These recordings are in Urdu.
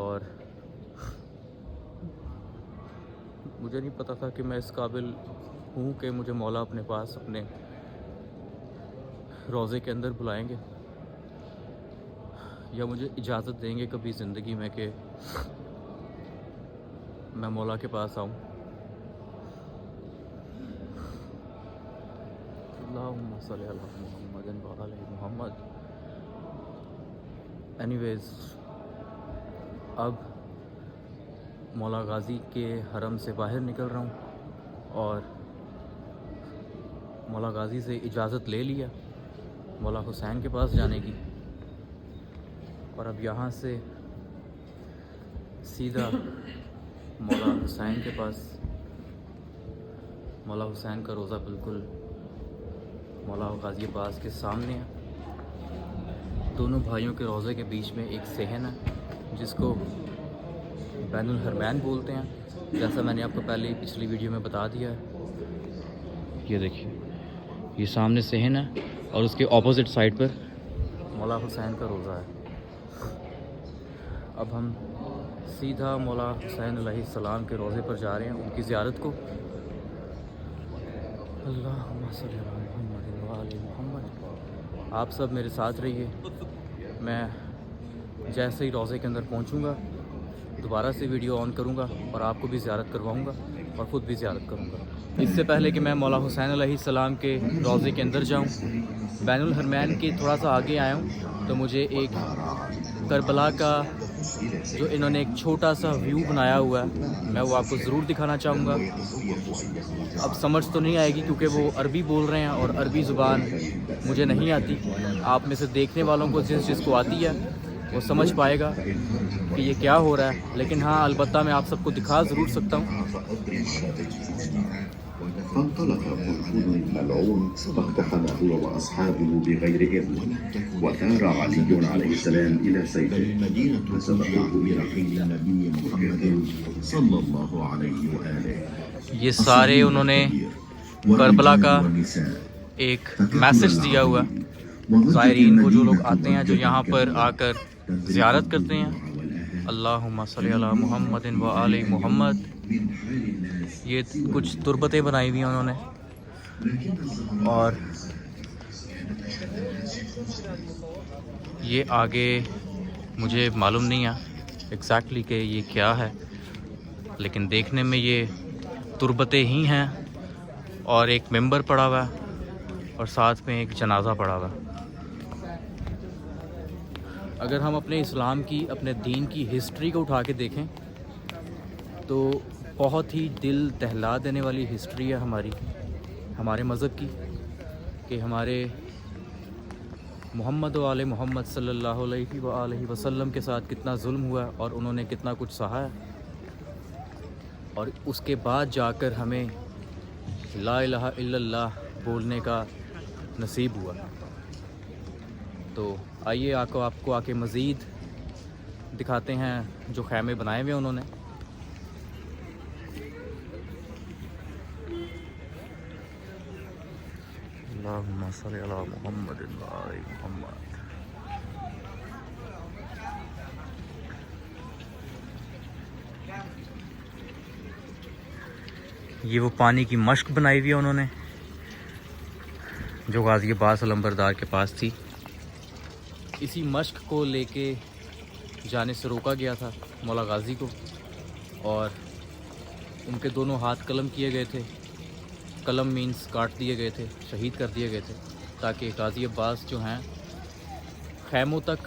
اور مجھے نہیں پتہ تھا کہ میں اس قابل ہوں کہ مجھے مولا اپنے پاس اپنے روضے کے اندر بلائیں گے یا مجھے اجازت دیں گے کبھی زندگی میں کہ میں مولا کے پاس آؤں. اللہم صلی علی محمد و علی محمد. اینی ویز اب مولا غازی کے حرم سے باہر نکل رہا ہوں اور مولا غازی سے اجازت لے لیا مولا حسین کے پاس جانے کی، اور اب یہاں سے سیدھا مولا حسین کے پاس. مولا حسین کا روضہ بالکل مولا غازی عباس کے سامنے ہے. دونوں بھائیوں کے روضے کے بیچ میں ایک صحن ہے جس کو بین الحرمین بولتے ہیں، جیسا میں نے آپ کو پہلے پچھلی ویڈیو میں بتا دیا ہے. یہ دیکھیے، یہ سامنے صحن ہے اور اس کے اپوزٹ سائڈ پر مولا حسین کا روضہ ہے. اب ہم سیدھا مولا حسین علیہ السلام کے روضے پر جا رہے ہیں، ان کی زیارت کو. اللہم صلی علی محمد و علی محمد. آپ سب میرے ساتھ رہیے. میں جیسے ہی روضے کے اندر پہنچوں گا دوبارہ سے ویڈیو آن کروں گا اور آپ کو بھی زیارت کرواؤں گا اور خود بھی زیارت کروں گا. اس سے پہلے کہ میں مولا حسین علیہ السلام کے روضے کے اندر جاؤں، بین الحرمین کے تھوڑا سا آگے آیا ہوں تو مجھے ایک کربلا کا جو انہوں نے ایک چھوٹا سا ویو بنایا ہوا ہے، میں وہ آپ کو ضرور دکھانا چاہوں گا. اب سمجھ تو نہیں آئے گی کیونکہ وہ عربی بول رہے ہیں اور عربی زبان مجھے نہیں آتی. آپ میں سے دیکھنے والوں کو جس کو آتی ہے وہ سمجھ پائے گا کہ یہ کیا ہو رہا ہے، لیکن ہاں البتہ میں آپ سب کو دکھا ضرور سکتا ہوں. فانطلق قنفذ الملعون فاقتحم هو واصحابه بغير اذن، وثار علي عليه السلام الى سيفه فسبقوه برحيل النبي محمد صلى الله عليه واله. یہ سارے انہوں نے کربلا کا ایک میسج دیا ہوا زائرین کو، جو لوگ آتے ہیں، جو یہاں پر آ کر زیارت کرتے ہیں. اللہم صلی علی محمد و آل محمد. یہ کچھ تربتیں بنائی ہوئی ہیں انہوں نے، اور یہ آگے مجھے معلوم نہیں ہے ایگزیکٹلی کہ یہ کیا ہے، لیکن دیکھنے میں یہ تربتیں ہی ہیں اور ایک ممبر پڑا ہوا ہے اور ساتھ میں ایک جنازہ پڑا ہوا ہے. اگر ہم اپنے اسلام کی، اپنے دین کی ہسٹری کو اٹھا کے دیکھیں تو بہت ہی دل دہلا دینے والی ہسٹری ہے ہمارے مذہب کی، کہ ہمارے محمد و آل محمد صلی اللہ علیہ وآلہ وسلم کے ساتھ کتنا ظلم ہوا ہے اور انہوں نے کتنا کچھ سہا ہے، اور اس کے بعد جا کر ہمیں لا الہ الا اللہ بولنے کا نصیب ہوا. تو آئیے آپ کو آ کے مزید دکھاتے ہیں جو خیمے بنائے ہوئے انہوں نے. اللہم صلی علی محمد و آل محمد. یہ وہ پانی کی مشق بنائی ہوئی ہے انہوں نے جو غازی عباس علمبردار کے پاس تھی. اسی مشق کو لے کے جانے سے روکا گیا تھا مولا غازی کو، اور ان کے دونوں ہاتھ قلم کیے گئے تھے. قلم مینس کاٹ دیے گئے تھے، شہید کر دیے گئے تھے، تاکہ غازی عباس جو ہیں خیموں تک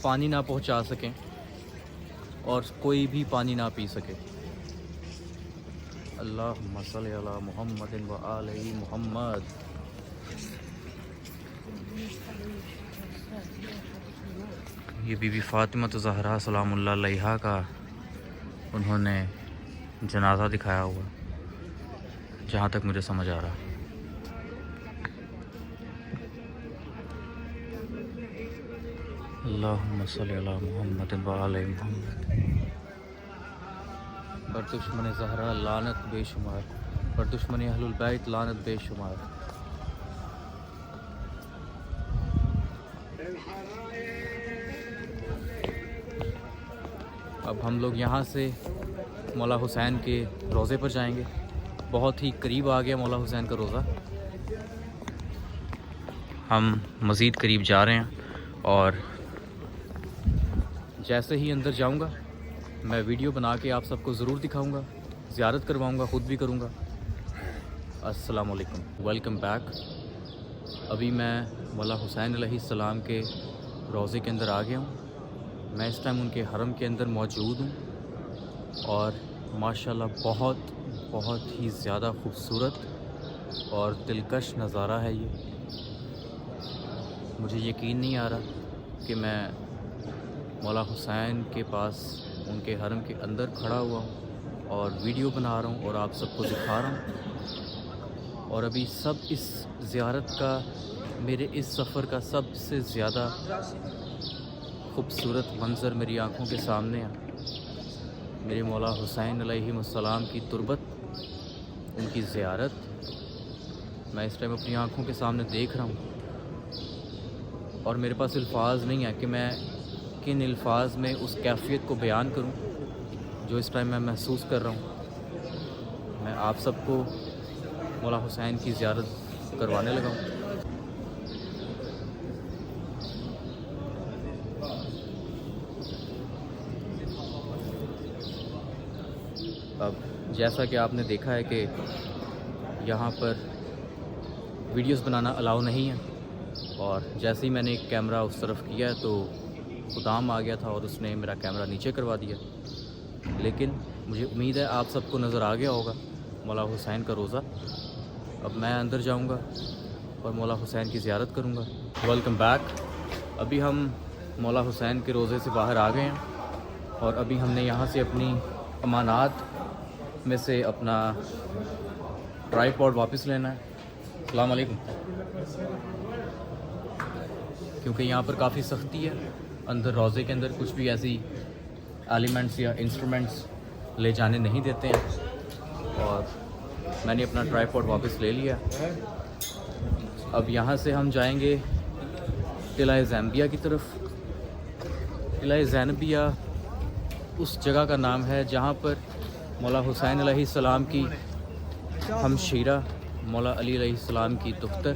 پانی نہ پہنچا سکیں اور کوئی بھی پانی نہ پی سکے. اللہم صلی علی محمد و آل محمد. یہ بی بی فاطمہ زہرا سلام اللہ علیہا کا انہوں نے جنازہ دکھایا ہوا، جہاں تک مجھے سمجھ آ رہا. اللہم صلی علی محمد و آل محمد. بر دشمن زہرا لعنت بے شمار، بر دشمن اہل البیت لعنت بے شمار. اب ہم لوگ یہاں سے مولا حسین کے روضے پر جائیں گے. بہت ہی قریب آ گیا مولا حسین کا روضہ. ہم مزید قریب جا رہے ہیں اور جیسے ہی اندر جاؤں گا میں ویڈیو بنا کے آپ سب کو ضرور دکھاؤں گا, زیارت کرواؤں گا, خود بھی کروں گا. السلام علیکم, ویلکم بیک. ابھی میں مولا حسین علیہ السلام کے روضے کے اندر آ گیا ہوں. میں اس ٹائم ان کے حرم کے اندر موجود ہوں اور ماشاءاللہ بہت ہی زیادہ خوبصورت اور دلکش نظارہ ہے یہ. مجھے یقین نہیں آ رہا کہ میں مولا حسین کے پاس ان کے حرم کے اندر کھڑا ہوا ہوں اور ویڈیو بنا رہا ہوں اور آپ سب کو دکھا رہا ہوں. اور ابھی سب اس زیارت کا, میرے اس سفر کا سب سے زیادہ خوبصورت منظر میری آنکھوں کے سامنے ہے. میرے مولا حسین علیہ السلام کی تربت, ان کی زیارت میں اس ٹائم اپنی آنکھوں کے سامنے دیکھ رہا ہوں. اور میرے پاس الفاظ نہیں ہے کہ میں کن الفاظ میں اس کیفیت کو بیان کروں جو اس ٹائم میں محسوس کر رہا ہوں. میں آپ سب کو مولا حسین کی زیارت کروانے لگا ہوں. اب جیسا کہ آپ نے دیکھا ہے کہ یہاں پر ویڈیوز بنانا الاؤ نہیں ہے, اور جیسے ہی میں نے ایک کیمرہ اس طرف کیا تو خدام آ گیا تھا اور اس نے میرا کیمرہ نیچے کروا دیا. لیکن مجھے امید ہے آپ سب کو نظر آ گیا ہوگا مولا حسین کا روضہ. اب میں اندر جاؤں گا اور مولا حسین کی زیارت کروں گا. Welcome back. ابھی ہم مولا حسین کے روضے سے باہر آ گئے ہیں اور ابھی ہم نے یہاں سے اپنی امانات میں سے اپنا ٹرائی پاڈ واپس لینا ہے. السلام علیکم. کیونکہ یہاں پر کافی سختی ہے, اندر روضے کے اندر کچھ بھی ایسی ایلیمنٹس یا انسٹرومنٹس لے جانے نہیں دیتے ہیں, اور میں نے اپنا ٹرائی پاڈ واپس لے لیا. اب یہاں سے ہم جائیں گے قلعہ زینبیہ کی طرف. قلعہ زینبیہ اس جگہ کا نام ہے جہاں پر مولا حسین علیہ السلام کی ہمشیرہ مولا علی علیہ السلام کی دختر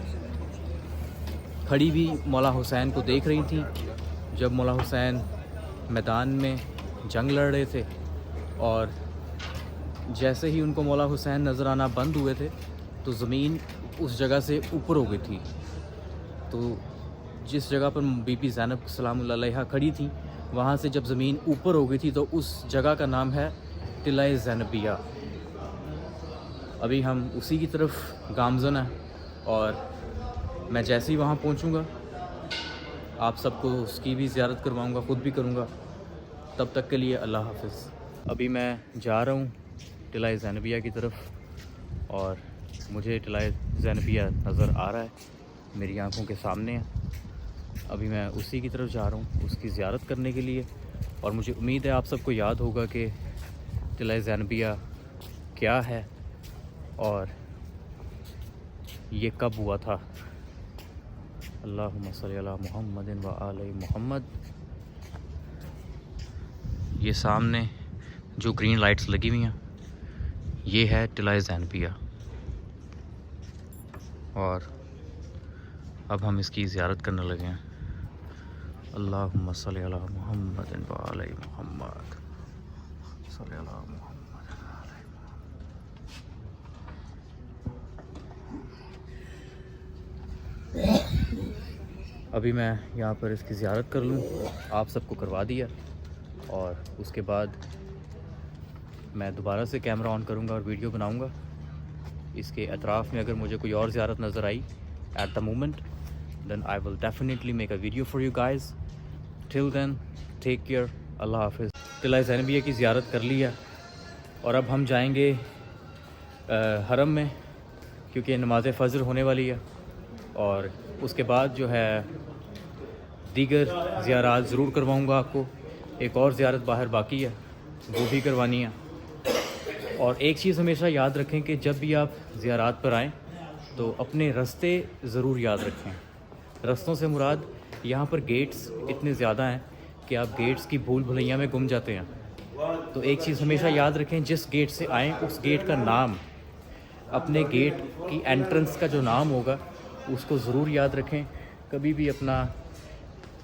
کھڑی بھی مولا حسین کو دیکھ رہی تھیں جب مولا حسین میدان میں جنگ لڑ رہے تھے. اور جیسے ہی ان کو مولا حسین نظر آنا بند ہوئے تھے تو زمین اس جگہ سے اوپر ہو گئی تھی. تو جس جگہ پر بی بی زینب سلام اللہ علیہا کھڑی تھیں وہاں سے جب زمین اوپر ہو گئی تھی تو اس جگہ کا نام ہے قلعہ زینبیہ. ابھی ہم اسی کی طرف گامزن ہیں اور میں جیسے ہی وہاں پہنچوں گا آپ سب کو اس کی بھی زیارت کرواؤں گا, خود بھی کروں گا. تب تک کے لیے اللہ حافظ. ابھی میں جا رہا ہوں قلعہ زینبیہ کی طرف اور مجھے قلعہ زینبیہ نظر آ رہا ہے, میری آنکھوں کے سامنے ہے. ابھی میں اسی کی طرف جا رہا ہوں اس کی زیارت کرنے کے لیے. اور مجھے امید ہے آپ سب کو یاد ہوگا کہ قلعہ زینبیہ کیا ہے اور یہ کب ہوا تھا. اللہم صلی علی محمد و آل محمد. یہ سامنے جو گرین لائٹس لگی ہوئی ہیں یہ ہے قلعہ زینبیہ, اور اب ہم اس کی زیارت کرنے لگے ہیں. اللہم صلی علی محمد و آل محمد. صلی علی محمد. ابھی میں یہاں پر اس کی زیارت کر لوں, آپ سب کو کروا دیا, اور اس کے بعد میں دوبارہ سے کیمرہ آن کروں گا اور ویڈیو بناؤں گا. اس کے اطراف میں اگر مجھے کوئی اور زیارت نظر آئی at the moment then I will definitely make a video for you guys. Till then, take care. اللہ حافظ. قلعہ زینبیہ کی زیارت کر لی ہے اور اب ہم جائیں گے حرم میں کیونکہ نماز فجر ہونے والی ہے, اور اس کے بعد جو ہے دیگر زیارات ضرور کرواؤں گا آپ کو. ایک اور زیارت باہر باقی ہے وہ بھی کروانی ہے. اور ایک چیز ہمیشہ یاد رکھیں کہ جب بھی آپ زیارات پر آئیں تو اپنے رستے ضرور یاد رکھیں. رستوں سے مراد یہاں پر گیٹس اتنے زیادہ ہیں کہ آپ گیٹس کی بھول بھلیاں میں گم جاتے ہیں. تو ایک چیز ہمیشہ یاد رکھیں، جس گیٹ سے آئیں اس گیٹ کا نام، اپنے گیٹ کی انٹرنس کا جو نام ہوگا اس کو ضرور یاد رکھیں. کبھی بھی اپنا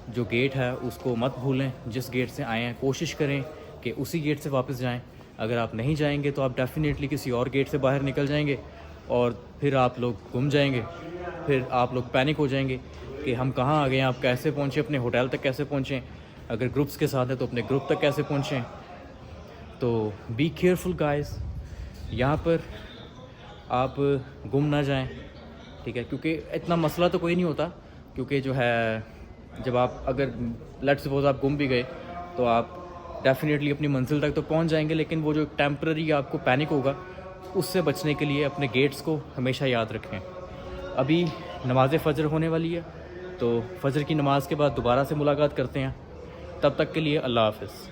جو گیٹ ہے اس کو مت بھولیں. جس گیٹ سے آئے ہیں کوشش کریں کہ اسی گیٹ سے واپس جائیں. اگر آپ نہیں جائیں گے تو آپ ڈیفینیٹلی کسی اور گیٹ سے باہر نکل جائیں گے اور پھر آپ لوگ گم جائیں گے. پھر آپ لوگ پینک ہو جائیں گے کہ ہم کہاں آ گئے ہیں، آپ کیسے پہنچے، اپنے ہوٹل تک کیسے پہنچیں. اگر گروپس کے ساتھ ہیں تو اپنے گروپ تک کیسے پہنچیں. تو بی کیئرفل گائز، یہاں پر آپ گم نہ جائیں، ٹھیک ہے. کیونکہ اتنا مسئلہ تو کوئی نہیں ہوتا، کیونکہ جو ہے جب آپ اگر لیٹ سپوز آپ گم بھی گئے تو آپ ڈیفینیٹلی اپنی منزل تک تو پہنچ جائیں گے، لیکن وہ جو ٹیمپرری آپ کو پینک ہوگا اس سے بچنے کے لیے اپنے گیٹس کو ہمیشہ یاد رکھیں. ابھی نماز فجر ہونے والی ہے، تو فجر کی نماز کے بعد دوبارہ سے ملاقات کرتے ہیں. تب تک کے لیے اللہ حافظ.